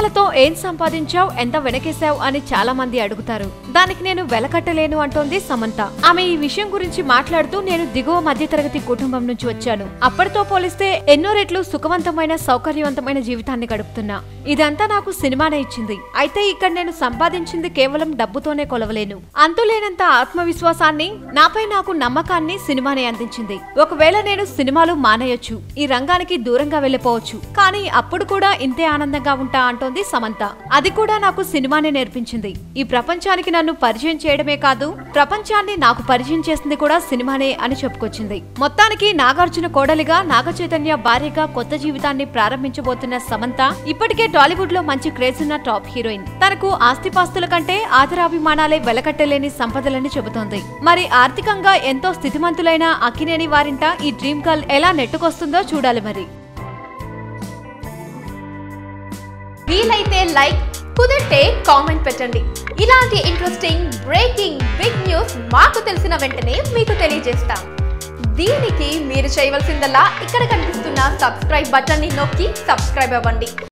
సినిమాలతో ఏం సంపాదించావు, ఎంత వెనకేశావు అని చాలా మంది అడుగుతారు. దానికి నేను వెలకట్టలేను అంటోంది సమంత. ఆమె ఈ విషయం గురించి మాట్లాడుతూ, నేను దిగువ మధ్యతరగతి కుటుంబం నుంచి వచ్చాను. అప్పటితో పోలిస్తే ఎన్నో రెట్లు సుఖవంతమైన సౌకర్యవంతమైన జీవితాన్ని గడుపుతున్నా. ఇదంతా నాకు సినిమానే ఇచ్చింది. అయితే ఇక్కడ నేను సంపాదించింది కేవలం డబ్బుతోనే కొలవలేను. అంతులేనంత ఆత్మవిశ్వాసాన్ని, నాపై నాకు నమ్మకాన్ని సినిమానే అందించింది. ఒకవేళ నేను సినిమాలు మానేయొచ్చు, ఈ రంగానికి దూరంగా వెళ్లిపోవచ్చు, కానీ అప్పుడు కూడా ఇంతే ఆనందంగా ఉంటా అంటోంది సమంత. అది కూడా నాకు సినిమానే నేర్పించింది. ఈ ప్రపంచానికి నన్ను పరిచయం చేయడమే కాదు, ప్రపంచాన్ని నాకు పరిచయం చేసింది కూడా సినిమానే అని చెప్పుకొచ్చింది. మొత్తానికి నాగార్జున కోడలిగా, నాగచైతన్య భార్యగా కొత్త జీవితాన్ని ప్రారంభించబోతున్న సమంత ఇప్పటికే టాలీవుడ్ లో మంచి క్రేజ్ ఉన్న టాప్ హీరోయిన్. తనకు ఆస్తిపాస్తుల కంటే ఆదరాభిమానాలే వెలకట్టలేని సంపదలని చెబుతోంది. మరి ఆర్థికంగా ఎంతో స్థితిమంతులైన అక్కినేని వారింట ఈ డ్రీమ్ గర్ల్ ఎలా నెట్టుకొస్తుందో చూడాలి. మరి వీలైతే లైక్, కుదిరితే కామెంట్ పెట్టండి. ఇలాంటి ఇంట్రెస్టింగ్ బ్రేకింగ్ బిగ్ న్యూస్ మాకు తెలిసిన వెంటనే మీకు తెలియజేస్తాం. దీనికి మీరు చేయవలసిందల్లా ఇక్కడ కనిపిస్తున్న సబ్స్క్రైబ్ బటన్ ని నొక్కి సబ్స్క్రైబ్ అవ్వండి.